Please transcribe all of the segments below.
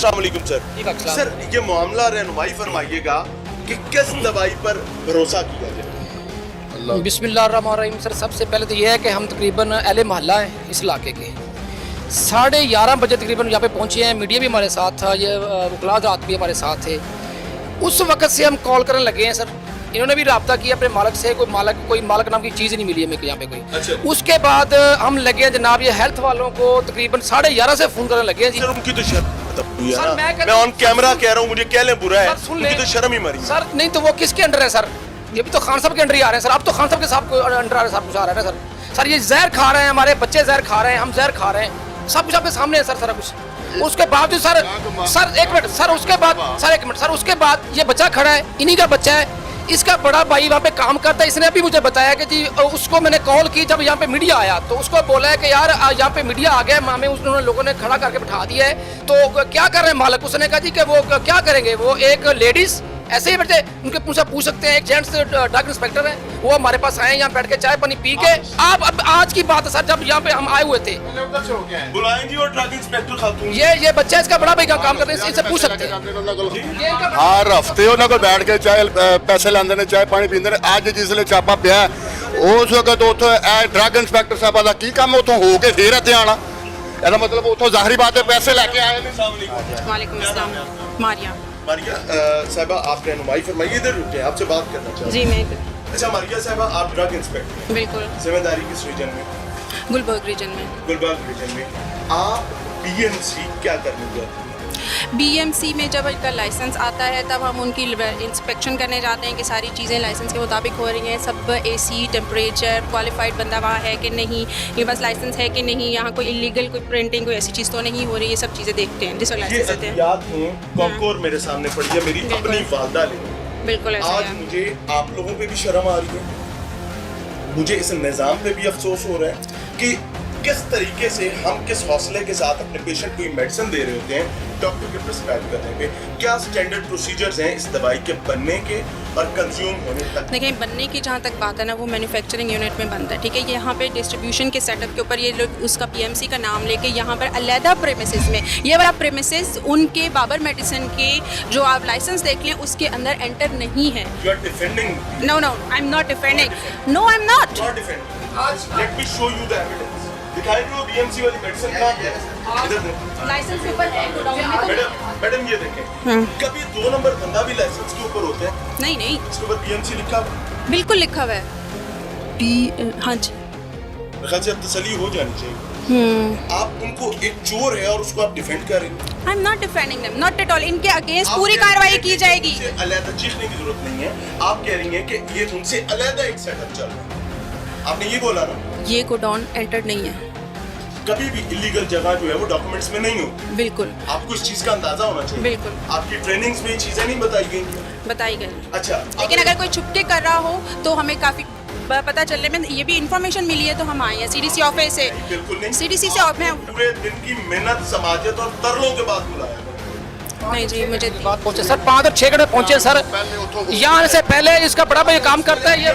अस्सलाम वालेकुम sir. Sir ये मामला रहनुमाई फरमाइएगा कि किस दवाई पर भरोसा किया जाए। बिस्मिल्लाहिर्रहमानिर्रहीम। सर सबसे पहले तो ये है कि हम तकरीबन अहले मोहल्ला हैं इस इलाके के। 11:30 बजे तकरीबन यहाँ पे पहुँचे हैं, मीडिया भी हमारे साथ था, ये वकलात रात भी हमारे साथ थे। उस वक्त से हम कॉल करने लगे हैं सर। इन्होंने भी रब्ता किया अपने मालक से, कोई मालक नाम की चीज़ नहीं मिली हमें यहाँ पे कोई। अच्छा। उसके बाद हम लगे हैं जनाब ये हेल्थ वालों को तकरीबन 11:30 से फ़ोन करने लगे हैं जी। सर उनकी तो शर्म हुई है सर, ना। मैं ऑन कैमरा कह रहा हूँ, मुझे कह लें बुरा है, सर, सुन उनकी ले। तो शर्म ही मरी। सर नहीं तो वो किसके अंडर है सर? ये भी तो खान साहब के अंडर ही आ रहे हैं सर। अब तो खान साहब के साथ अंडर आ रहे हैं, सब कुछ आ रहा है सर। सर ये जहर खा रहे हैं, हमारे बच्चे जहर खा रहे हैं, हम जहर खा रहे हैं, सब कुछ आपके सामने है सर सारा कुछ। उसके बावजूद सर एक मिनट सर, उसके बाद सर एक मिनट सर, उसके बाद ये बच्चा खड़ा है, इन्हीं का बच्चा है, इसका बड़ा भाई वहाँ पे काम करता है। इसने अभी मुझे बताया कि जी उसको मैंने कॉल की जब यहाँ पे मीडिया आया, तो उसको बोला है कि यार यहाँ पे मीडिया आ गया, हमें उन्होंने लोगों ने खड़ा करके बिठा दिया है, तो क्या कर रहे हैं मालक? उसने कहा जी कि वो क्या करेंगे, वो एक लेडीज ऐसे ही बैठे उनके पूछ सकते हैं। एक जेंट्स ड्रग इंस्पेक्टर है, वो हमारे पास आए यहाँ बैठ के चाय पानी पी के। आप अब आज की बात है सर, जब यहाँ पे हम आए हुए थे, बुलाएं जी और ड्रग इंस्पेक्टर खातून। ये बच्चा इसका बड़ा भाई का काम करते हैं, इससे पूछ सकते हैं। हर हफ्ते उन्होंने को बैठ के चाय पैसे लाते हैं, चाय पानी पीते हैं। अज जिसले छापा पिया उस वक्त उतो ड्रग इंस्पेक्टर साहब का की काम उतो हो के फिर इतने आना, ਇਹਦਾ मतलब उतो ਜ਼ਾਹਰੀ बात है पैसे लेके आए ने। वालेकुम अस्सलाम। मारिया साहिबा आप रहनुमाई फरमाइए, इधर रुके, आपसे बात करना चाहते जी, मैं हैं। अच्छा मारिया साहिबा, आप ड्रग इंस्पेक्टर हैं, बिल्कुल जिम्मेदारी किस रीजन में? गुलबर्ग रीजन में। गुलबर्ग रीजन में। आप बीएमसी क्या करने गए? बीएमसी में जब इनका लाइसेंस आता है तब हम उनकी इंस्पेक्शन करने जाते हैं कि सारी चीज़ें लाइसेंस के मुताबिक हो रही हैं, सब एसी टेम्परेचर, क्वालिफाइड बंदा वहाँ है कि नहीं, ये बस लाइसेंस है कि नहीं, यहाँ कोई इलीगल कोई प्रिंटिंग कोई ऐसी चीज़ तो नहीं हो रही, ये सब चीज़ें देखते हैं जिस वक्त ये लाइसेंस देते हैं। याद है कॉन्कोर मेरे सामने पड़ी है, मेरी बिल्कुल। अपनी वालदा ने। बिल्कुल ऐसा आज है। मुझे आप लोगों पे भी शर्म आ रही है, मुझे इस निज़ाम पे भी अफसोस हो रहा है कि किस तरीके से हम किस हौसले के साथ अपने पेशेंट को मेडिसिन दे रहे होते हैं डॉक्टर के प्रिस्क्राइब करने पे। क्या स्टैंडर्ड प्रोसीजर्स हैं इस दवाई के बनने के और कंज्यूम होने तक? देखिए बनने की जहाँ तक बात है ना, वो मैन्युफैक्चरिंग यूनिट में बनता है, ठीक है। यहाँ पे डिस्ट्रीब्यूशन के सेटअप के ऊपर ये लोग उसका पीएमसी का नाम लेके यहाँ पर अलहदा प्रेमिसेस में, ये वाला प्रेमिसेस उनके बाबर मेडिसिन के जो आप लाइसेंस देख लें उसके अंदर एंटर नहीं है। You are defending. No no, I am not defending, no I am not. You are defending. आज let me show you the evidence. दिखाई दो बीएमसी वाली मेडिसिन कहाँ है? इधर देखो। लाइसेंस के ऊपर है गोडाउन में तो मैडम ये देखें, कभी 2 नंबर बंदा भी लाइसेंस के ऊपर होते हैं, नहीं नहीं, इसके ऊपर बीएमसी लिखा हुआ है। बिल्कुल लिखा हुआ है। हाँ जी, मेरे ख्याल से अब तसल्ली हो जानी चाहिए। आप उनको एक चोर है और उसको आप डिफेंड कर रहे हैं। आई am not defending them, not at all. इनके अगेंस्ट आप पूरी कह रही कार्रवाई हैं की कि जाएगी। उनसे अलहदा चीखने की जरूरत नहीं है, आप कह रही हैं कि ये उनसे अलहदा एक सेटअप चल रहा है। आपने ये बोला ना, ये गोडाउन एंटर नहीं है, कभी भी इलीगल जगह जो है वो डॉक्यूमेंट्स में नहीं होती। बिल्कुल आपको इस चीज का अंदाजा होना चाहिए। बिल्कुल। आपकी ट्रेनिंग्स में ये चीजें नहीं बताई गई। बताई गई। अच्छा, लेकिन अगर कोई छुपके कर रहा हो तो हमें काफी पता चलने में ये भी इंफॉर्मेशन मिली है, तो हम आए हैं सीडीसी ऑफिस से। बिल्कुल नहीं, सीडीसी से आपने मैं पूरे दिन की मेहनत, समाजियत और तरलों के बाद बुलाया। नहीं जी, मुझे बात पहुंचे सर 5 और 6 घंटे पहुंचे सर। यहाँ से पहले इसका बड़ा भाई काम करता है, ये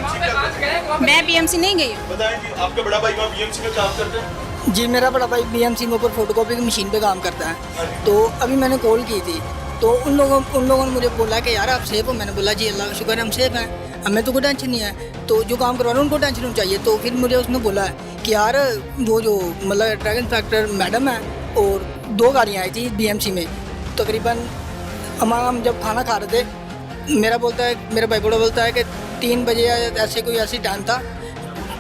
मैं बीएमसी नहीं गई हूँ। बताएं जी, आपका बड़ा भाई वहाँ बीएमसी में काम करते हैं? जी, मेरा बड़ा भाई बीएमसी में ऊपर फोटोकॉपी की मशीन पे काम करता है। तो अभी मैंने कॉल की थी, तो उन लोगों ने मुझे बोला कि यार आप सेफ हो। मैंने बोला जी अल्लाह का शुक्र है हम सेफ हैं, हमें तो कोई टेंशन नहीं है। तो जो काम करवा रहे हैं उनको टेंशन होनी चाहिए। तो फिर मुझे उसने बोला कि यार वो जो मतलब ड्रग इंस्पेक्टर मैडम है और 2 गाड़ियाँ आई थी बीएमसी में। तकरीबन हम जब खाना खा रहे थे, मेरा भाई बड़ा बोलता है कि 3 बजे ऐसे कोई ऐसी टाइम था,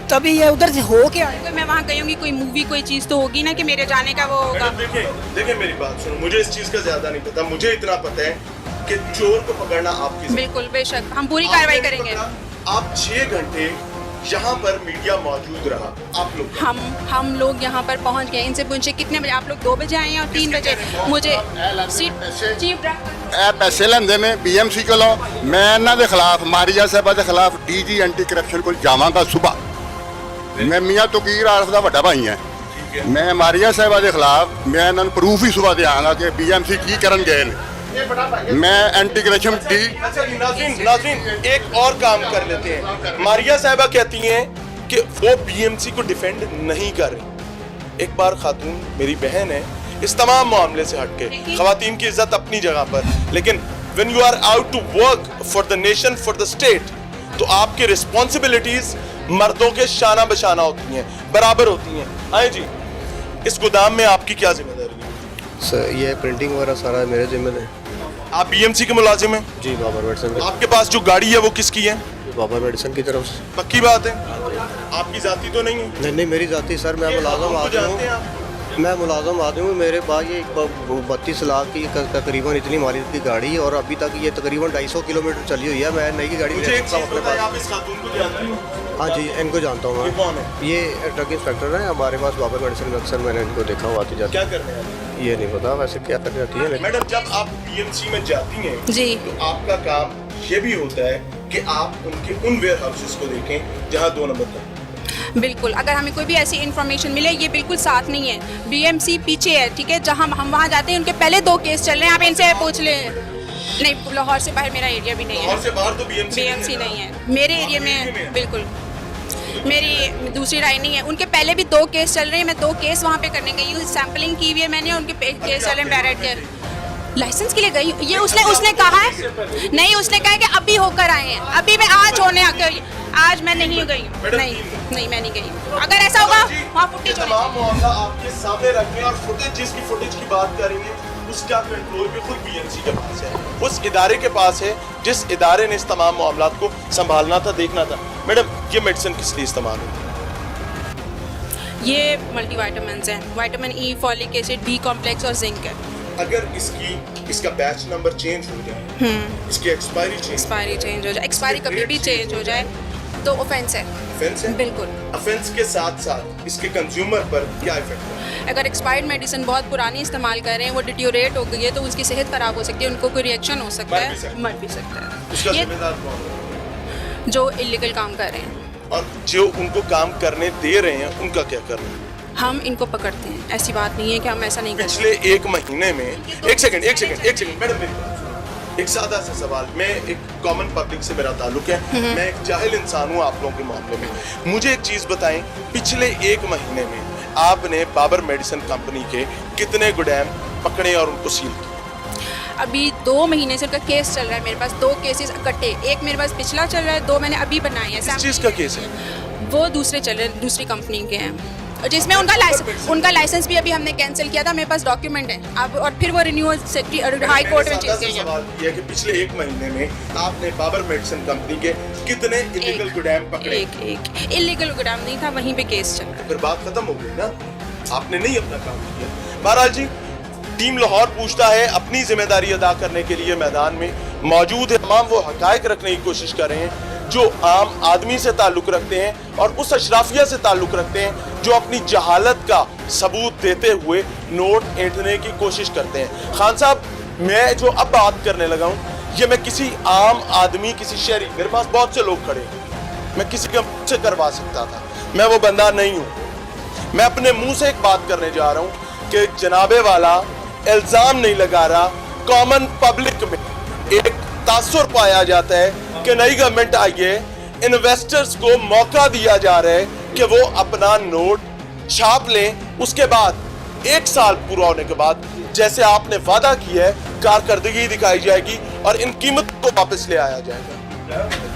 तभी ये उधर से हो के आए। मैं वहाँ गई होंगी, कोई मूवी कोई चीज़ तो होगी ना कि मेरे जाने का वो होगा। देखिए मेरी बात सुनो, मुझे इस चीज का ज्यादा नहीं पता। मुझे इतना पता है कि चोर को पकड़ना आपकी बिल्कुल बेशक हम पूरी कार्रवाई करेंगे। आप 6 घंटे यहाँ पर मीडिया मौजूद रहा, आप लोग हम लोग यहाँ पर पहुँच गए। इनसे पूछे कितने बजे आप लोग? 2 बजे आए हैं और 3 बजे मुझे चीफ पैसे लेंदे ने बीएमसी को। मैं इन्हां दे खिलाफ, मारिया साहबा के खिलाफ डीजी एंटी करप्शन को जावांगा सुबह। मैं मियाँ तकीर आरफ का बड़ा भाई है, मैं मारिया साहबा के खिलाफ मैं इन्होंने प्रूफ ही सुबह देंगा कि बीएमसी की करन गए ने। मैं एंटी करप्शन डी। अच्छा नाज़रीन एक और काम कर लेते हैं। मारिया साहबा कहती हैं कि वो बीएमसी को डिफेंड नहीं कर रही। एक बार खातून मेरी बहन है, इस तमाम मामले से हटके खवातीन की इज्जत अपनी जगह पर, लेकिन when you are out to work for the nation, for the state, तो आपकी रिस्पॉन्सिबिलिटीज मर्दों के शाना बशाना होती हैं, बराबर होती हैं। आए जी, इस गोदाम में आपकी क्या जिम्मेदारी है? सर ये प्रिंटिंग वगैरह सारा मेरे जिम्मे है। आप बीएमसी के मुलाजिम हैं? जी, बाबर मेडिसन। आपके पास जो गाड़ी है वो किसकी है? बाबर मेडिसन की तरफ से। पक्की बात है? आपकी जाती तो नहीं है? नहीं, मेरी जाती सर, मैं मुलाजम आदमी जानते हैं हूँ। आप? मैं मुलाजम आदमी हूँ। मेरे पास ये 32 लाख की तकरीबन इतनी मालियत की गाड़ी है और अभी तक ये तकरीबन 250 किलोमीटर चली हुई है। मैं नई गाड़ी मुझे ले एक सकता हूँ चीज़ अपने बताइए, पास। आप इस खातून को जानती हैं? हाँ जी, इनको जानता हूँ ये मैं। कौन है? ये ट्रक इंस्पेक्टर है हमारे पास बाबर मेडिसन में। अक्सर मैंने इनको देखा हुआ आती जाती। क्या करने आते हैं? ये नहीं पता वैसे क्या कर जाती है, लेकिन मैडम जब आप बीएमसी में जाती हैं जी। तो आपका काम ये भी होता है कि आप उनके उन वेयर हाउसेस को देखें जहां 2 नंबर तक। बिल्कुल, अगर हमें कोई भी ऐसी इन्फॉर्मेशन मिले, ये बिल्कुल साथ नहीं है। बीएमसी पीछे है, ठीक है, जहाँ हम वहाँ जाते हैं उनके पहले 2 केस चल रहे हैं, आप इनसे पूछ लें। नहीं, लाहौर से बाहर मेरा एरिया भी नहीं है। लाहौर से बाहर तो बीएमसी नहीं है मेरे एरिया में, बिल्कुल मेरी दूसरी राय नहीं है। उनके पहले भी 2 केस चल रहे हैं, मैं 2 केस वहाँ पे करने गई हूँ, सैम्पलिंग की हुई है मैंने, उनके केस चल रहे हैं डायरेक्ट के। लाइसेंस के लिए गई हूँ, ये उसने कहा है नहीं, उसने कहा है कि अभी होकर आए हैं, अभी मैं आज होने आकर, आज मैं नहीं गई हूँ। नहीं मैं नहीं गई हूँ। अगर ऐसा होगा वहाँ फुटेज तमाम मामला आपके सामने रखें और फुटेज की बात करेंगे, उसका कंट्रोल भी खुद बीएमसी के पास है, उस इदारे के पास है जिस इदारे ने इस तमाम मामला को संभालना था, देखना था। मैडम ये मेडिसिन किस लिए इस्तेमाल होती है? ये मल्टीविटामिन्स हैं, vitamin E, folic acid, B complex और जिंक है। अगर इसका बैच नंबर चेंज हो जाए, इसकी एक्सपायरी चेंज हो जाए, एक्सपायरी कभी भी चेंज हो जाए तो ऑफेंस है। ऑफेंस है? बिल्कुल। ऑफेंस के साथ साथ इसके कंज्यूमर पर क्या इफेक्ट है? अगर एक्सपायर्ड मेडिसिन बहुत पुरानी इस्तेमाल कर रहे हैं, वो डिट्योरेट हो गई है, तो उसकी सेहत खराब हो सकती है, उनको कोई रिएक्शन हो सकता है, मर भी सकता उसका है। ये जिम्मेदार कौन है? जो इलीगल काम कर रहे हैं, और जो उनको काम करने दे रहे हैं उनका क्या करना है? हम इनको पकड़ते हैं। ऐसी बात नहीं है कि हम ऐसा नहीं करते। पिछले 1 महीने में एक सेकंड मैडम, मेरी बात सुनो। एक सादा सा सवाल, मैं एक कॉमन पब्लिक से मेरा ताल्लुक है, मैं एक जाहिल इंसान हूँ आप लोगों के मामले में। मुझे एक चीज बताएं, पिछले 1 महीने में आपने बाबर मेडिसिन कंपनी के कितने गोदाम पकड़े और उनको सील किए? अभी 2 महीने से उनका केस चल रहा है मेरे पास, 2 केसेस इकट्ठे। एक मेरे पास पिछला चल रहा है, 2 मैंने अभी बनाए हैं। किस चीज का केस है? वो दूसरे चल रहे हैं, दूसरी कंपनी के हैं, जिसमें उनका लाइसेंस भी अभी हमने कैंसिल किया था। मेरे पास डॉक्यूमेंट है अब, और फिर वो रिन्यूअल हाई कोर्ट में चीज गई है। सवाल ये है कि पिछले 1 महीने में आपने बाबर मेडिसिन कंपनी के कितने इलीगल गोदाम पकड़े? एक इलीगल गोदाम नहीं था, वहीं पे केस चल रहा है। फिर बात खत्म हो गई ना, आपने नहीं अपना काम किया। बहरहाल जी, टीम लाहौर पूछता है अपनी जिम्मेदारी अदा करने के लिए मैदान में मौजूद है, तमाम वो हकायक रखने की कोशिश कर रहे हैं जो आम आदमी से ताल्लुक रखते हैं और उस अशराफिया से ताल्लुक रखते हैं जो अपनी जहालत का सबूत देते हुए नोट ऐंठने की कोशिश करते हैं। खान साहब, मैं जो अब बात करने लगा हूँ, ये मैं किसी आम आदमी, किसी शहरी, मेरे पास बहुत से लोग खड़े हैं, मैं किसी के मुंह से करवा सकता था, मैं वो बंदा नहीं हूँ। मैं अपने मुंह से एक बात करने जा रहा हूँ कि जनाबे वाला इल्जाम नहीं लगा रहा, कॉमन पब्लिक में एक तासुर पाया जाता है कि नई गवर्नमेंट आई है, इन्वेस्टर्स को मौका दिया जा रहा है कि वो अपना नोट छाप लें, उसके बाद 1 साल पूरा होने के बाद जैसे आपने वादा किया है कारकर्दगी दिखाई जाएगी और इन कीमत को वापस ले आया जाएगा।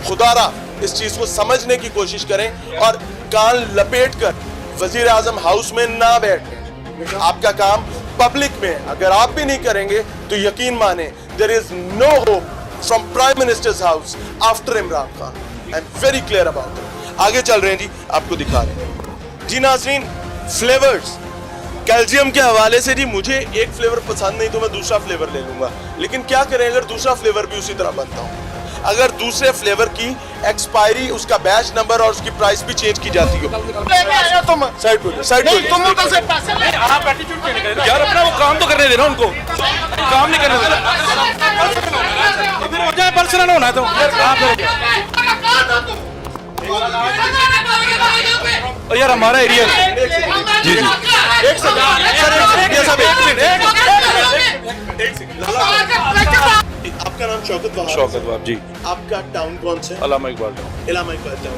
खुदारा इस चीज को समझने की कोशिश करें और कान लपेट कर वजीर आजम हाउस में ना बैठें। आपका काम पब्लिक में, अगर आप भी नहीं करेंगे तो यकीन माने there is no hope from Prime Minister's house after Imran Khan. I'm very clear about it. आगे चल रहे हैं जी, आपको दिखा रहे हैं जी। नाज़रीन, फ्लेवर्स कैल्शियम के हवाले से जी, मुझे एक फ्लेवर पसंद नहीं तो मैं दूसरा फ्लेवर ले लूंगा, लेकिन क्या करें अगर दूसरा फ्लेवर भी उसी तरह बनता हूँ, अगर दूसरे फ्लेवर की एक्सपायरी, उसका बैच नंबर और उसकी प्राइस भी चेंज की जाती हो। साइड आप एटीट्यूड क्यों निकले यार? अपना वो काम तो करने देना उनको, काम नहीं करने देना, फिर हो जाए पर्सनल होना है तो और यार हमारा एरिया जी जी आपका नाम शौकत वहाब? शौकत वहाब जी। आपका टाउन कौन सा है? अल्लामा इकबाल टाउन। इलामा इकबाल टाउन।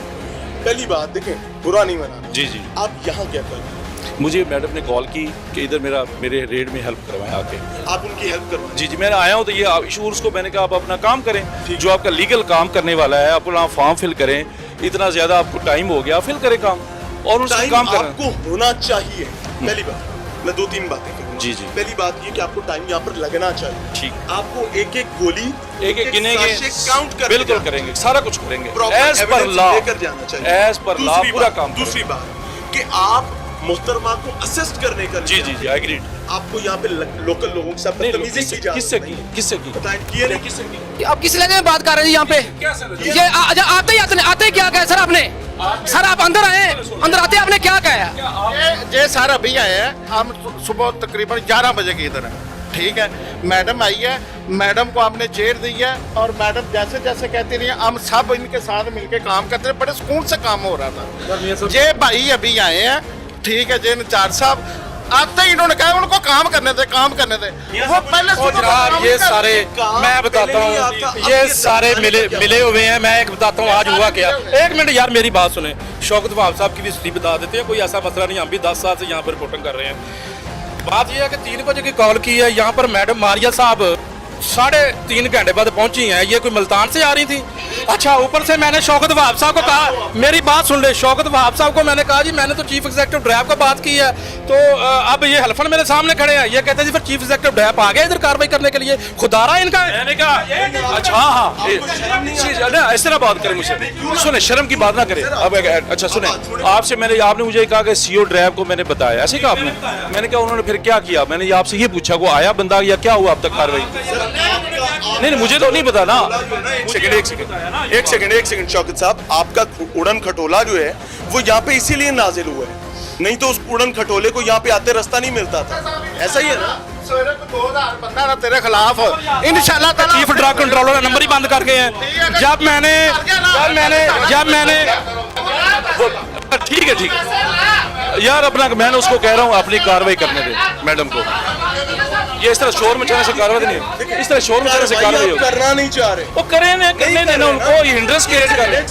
पहली बात देखें, बुरा नहीं मनाना जी जी। आप यहाँ क्या कर रहे हैं? मुझे मैडम ने कॉल की कि इधर मेरे रेड में हेल्प करवाएं आके। आप उनकी हेल्प करवाएं। जी मैं आया हूँ तो ये इशूर्स को मैंने कहा आप अपना काम करें, जो आपका लीगल काम करने वाला है अपना फॉर्म फिल करें, इतना ज़्यादा आपको टाइम हो गया, फिल करें काम और उसका काम करें। आपको होना चाहिए। पहली बात मैं 2-3 बातें करूंगा। जी। पहली बात ये कि आपको टाइम यहाँ पर लगना चाहिए। ठीक। आपको एक गोली एक गिनेंगे, काउंट कर बिल्कुल करेंगे, सारा कुछ करेंगे एज पर एविडेंस लॉ, लेकर जाना चाहिए। एज पर लॉ पूरा काम। दूसरी बात कि आप मुहतरमा को असिस्ट करने का जी एग्रीड। आपको यहाँ पे लोकल लोगों के साथ बदतमीजी की जा किससे रही है। किससे की बताएं किए नहीं किससे की। आप किस लैंग्वेज में बात कर रहे हैं यहाँ पे? ये आते ही आते क्या कहा सर आपने? सर आप अंदर आए, अंदर आते आपने क्या कहा? ये सर अभी आए हैं, हम सुबह तकरीबन 11 बजे के इधर हैं। ठीक है, मैडम आई है, मैडम को आपने चेयर दी है और मैडम जैसे जैसे कहती रही है हम सब इनके साथ मिलके काम करते रहे, बड़े सुकून से काम हो रहा था। ये भाई अभी आए हैं, ठीक है, जे इंचार्ज साहब आते ही इन्होंने कहा उनको काम करने दे, काम करने दे। वो पहले जनाब ये सारे मैं बताता हूँ, ये सारे मिले हुए हैं। मैं एक बताता हूँ आज हुआ क्या। एक मिनट यार मेरी बात सुने, शौकत वहाब साहब की भी हिस्ट्री बता देते हैं, कोई ऐसा मसला नहीं। हम भी 10 साल से यहाँ पर रिपोर्टिंग कर रहे हैं। बात यह है कि 3 बजे की कॉल की है, यहाँ पर मैडम मारिया साहब 3.5 घंटे बाद पहुंची हैं। ये कोई मुल्तान से आ रही थी। अच्छा, ऊपर से मैंने शौकत वहाब साहब को कहा, मेरी बात सुन ले, शौकत वहाब साहब को मैंने कहा जी मैंने तो चीफ एग्जीक्यूटिव ड्राइव का बात की है, तो अब ये हल्फन मेरे सामने खड़े हैं। ये कहते हैं जी फिर चीफ एग्जीक्यूटिव ड्राइव आ गया इधर कार्रवाई करने के लिए, खुदारा इनका। मैंने कहा अच्छा हाँ इस तरह बात करें मुझसे, सुने शर्म की बात ना करें। अब अच्छा सुने, आपने मुझे कहा कि सीओ ड्राइव को मैंने बताया, ऐसे कहा आपने? मैंने कहा उन्होंने फिर क्या किया? मैंने आपसे ये पूछा वो आया बंदा या क्या हुआ अब तक कार्रवाई? नहीं मुझे तो नहीं पता ना। एक सेकंड शौकत साहब, आपका उड़न खटोला जो है वो यहाँ पे इसीलिए नाजिल हुआ है, नहीं तो उस उड़न खटोले को यहाँ पे आते रास्ता नहीं मिलता था। ऐसा ही है ना? सवेरे को 2000 बंदा ना तेरे खिलाफ इंशाल्लाह ताला चीफ ड्रग कंट्रोलर का नंबर ही बंद कर गए हैं। जब मैंने ठीक है यार अपना, मैंने उसको कह रहा हूँ अपनी कार्रवाई करने दे मैडम को। ये इस तरह शोर मचाने से कार्रवाई नहीं, इस तरह शोर मचाने से कार्रवाई होगी। करना नहीं चाह रहे वो करने देना उनको, ये हिंड्रेस क्रिएट कर रहे हैं।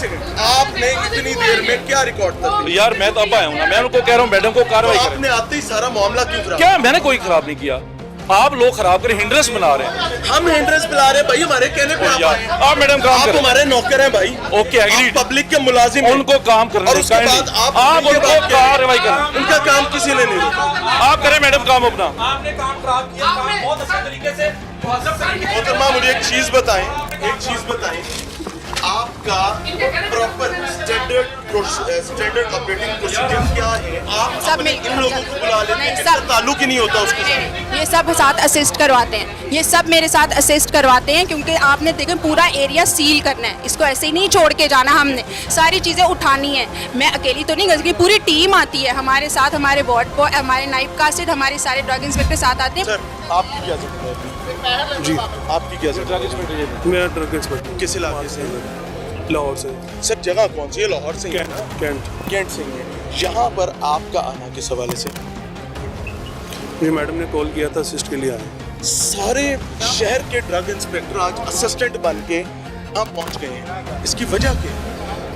आपने इतनी देर में क्या रिकॉर्ड कर दिया? यार मैं तो अब आया हूँ ना, मैं उनको कह रहा हूँ मैडम को कार्रवाई करें। आपने आते ही सारा मामला क्यों खराब? क्या मैंने कोई खराब नहीं किया, आप लोग खराब करें, हिंड्रेस बना रहे हैं। हम हिंड्रेस बुला रहे हैं भाई, हमारे कहने पे आप आए हैं। आप मैडम काम आप करें, हमारे नौकर हैं भाई। Okay agreed. पब्लिक के मुलाजिम हैं। उनको काम करने और दें, उसके बाद आप उनको कार्रवाई करें। उनका काम किसी ने नहीं रोका। आप करें मैडम काम अपना। आपने काम खराब किया, काम बहुत अच्छे तरीके से मोहतरमा मुझे एक चीज बताएं, आपका प्रॉपर स्टैंडर्ड ऑपरेटिंग प्रोसीजर क्या है? आप सब अपने इन लोगों को बुला लेते हैं, इसका ताल्लुक ही नहीं होता उसके साथ। ये सब साथ असिस्ट करवाते हैं, ये सब मेरे साथ असिस्ट करवाते हैं, क्योंकि आपने देखें पूरा एरिया सील करना है, इसको ऐसे ही नहीं छोड़ के जाना। हमने सारी चीज़ें उठानी है, मैं अकेली तो नहीं कर सकती, पूरी टीम आती है हमारे साथ, हमारे वार्ड बॉय, हमारे नाइब कासिद, हमारे सारे ड्रग इंस्पेक्टर साथ आते हैं। सर आपकी क्या जरूरत है? जी आपकी क्या जरूरत है? मैं ड्रग इंस्पेक्टर किस इलाके से? लाहौर से। सर जगह कौन सी है? लाहौर से ही है ना? कैंट से ही है। यहाँ पर आपका आना किस हवाले से? मुझे मैडम ने कॉल किया था, असिस्ट के लिए आए। सारे शहर के ड्रग इंस्पेक्टर आज असिस्टेंट बन के आप पहुँच गए हैं, इसकी वजह क्या है?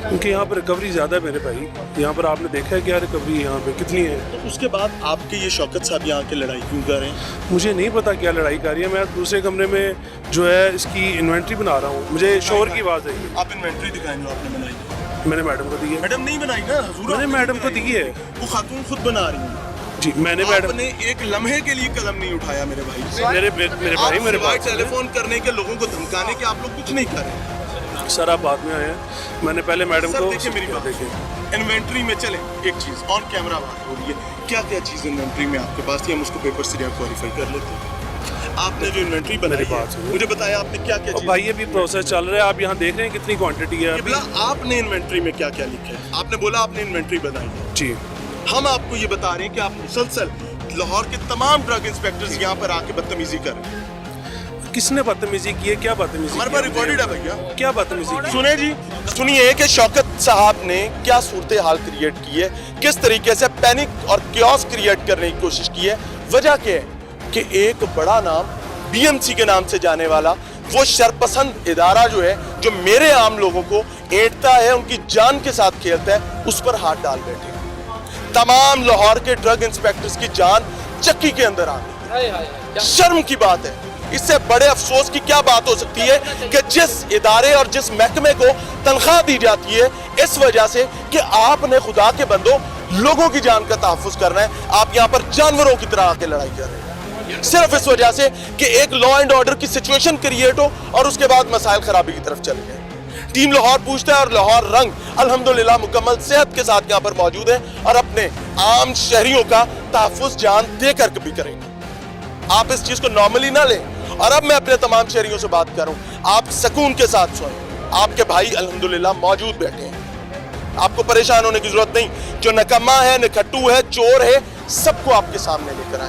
क्योंकि यहाँ पर रिकवरी ज़्यादा है मेरे भाई, यहाँ पर आपने देखा है क्या रिकवरी यहाँ पे कितनी है। तो उसके बाद आपके ये शौकत साहब यहाँ के लड़ाई क्यों कर रहे हैं? मुझे नहीं पता क्या लड़ाई कर रही है। मैं दूसरे कमरे में जो है इसकी इन्वेंट्री बना रहा हूँ, मुझे शोर की आवाज़ आई है। आप इन्वेंट्री दिखाएं जो आपने बनाई है। मैंने मैडम को दी है। मैडम नहीं बनाई ना हुजूर, मैंने आपने मैडम को बनाई दी है। वो खातून खुद बना रही हैं। जी मैंने मैडम आपने एक लम्हे के लिए कदम नहीं उठाया मेरे भाई। मेरे भाई मेरे पास टेलीफोन करने के, लोगों को धमकाने के आप लोग कुछ नहीं कर रहे। सर आप बाद में आए हैं, मैंने पहले मैडम को देखिए मेरी बात, देखिए इन्वेंट्री में चले एक चीज ऑन कैमरा बात हो रही है, क्या क्या चीज इन्वेंट्री में आपके पास थी, हम उसको पेपर से क्वालिफाई कर लेते हैं। आपने जो इन्वेंट्री बनाई है, मुझे बताया आपने क्या क्या चीज? भाई अभी प्रोसेस चल रहा है, आप यहाँ देख रहे हैं कितनी क्वांटिटी है अभी। आपने इन्वेंट्री में क्या क्या लिखा है? आपने बोला आपने इन्वेंट्री बनाई है जी। हम आपको ये बता रहे हैं कि आप मुसलसल लाहौर के तमाम ड्रग इंस्पेक्टर्स यहाँ पर आके बदतमीजी कर रहे हैं। किसने बदतमीजी की है? क्या बदतमीजी? हमारे पास रिकॉर्डेड है भैया। क्या बदतमीजी की? सुने जी, सुनिए कि शौकत साहब ने क्या सूरत हाल क्रिएट की है, किस तरीके से पैनिक और क्योस क्रिएट करने की कोशिश की है। वजह क्या है कि एक बड़ा नाम बीएमसी के नाम से जाने वाला वो शरपसंद इदारा जो है, जो मेरे आम लोगों को ऐंठता है, उनकी जान के साथ खेलता है, उस पर हाथ डाल बैठे। तमाम लाहौर के ड्रग इंस्पेक्टर्स की जान चक्की के अंदर आ गई। शर्म की बात है। इससे बड़े अफसोस की क्या बात हो सकती है कि जिस इदारे और जिस महकमे को तनख्वाह दी जाती है इस वजह से कि आपने खुदा के बंदो लोगों की जान का तहफ्फुज करना है, आप यहाँ पर जानवरों की तरह आके लड़ाई कर रहे हैं सिर्फ इस वजह से कि एक लॉ एंड ऑर्डर की सिचुएशन क्रिएट हो और उसके बाद मसाइल खराबी की तरफ चले गए। टीम लाहौर पूछता है और लाहौर रंग अल्हम्दुलिल्लाह मुकम्मल सेहत के साथ यहाँ पर मौजूद है और अपने आम शहरियों का तहफ्फुज जान देकर भी करेंगे। आप इस चीज को नॉर्मली ना लें। और अब मैं अपने तमाम शहरियों से बात करूं, आप सुकून के साथ सोएं, आपके भाई अल्हम्दुलिल्लाह मौजूद बैठे हैं, आपको परेशान होने की जरूरत नहीं। जो नकम्मा है, निखट्टू है, चोर है, सबको आपके सामने लेकर आए।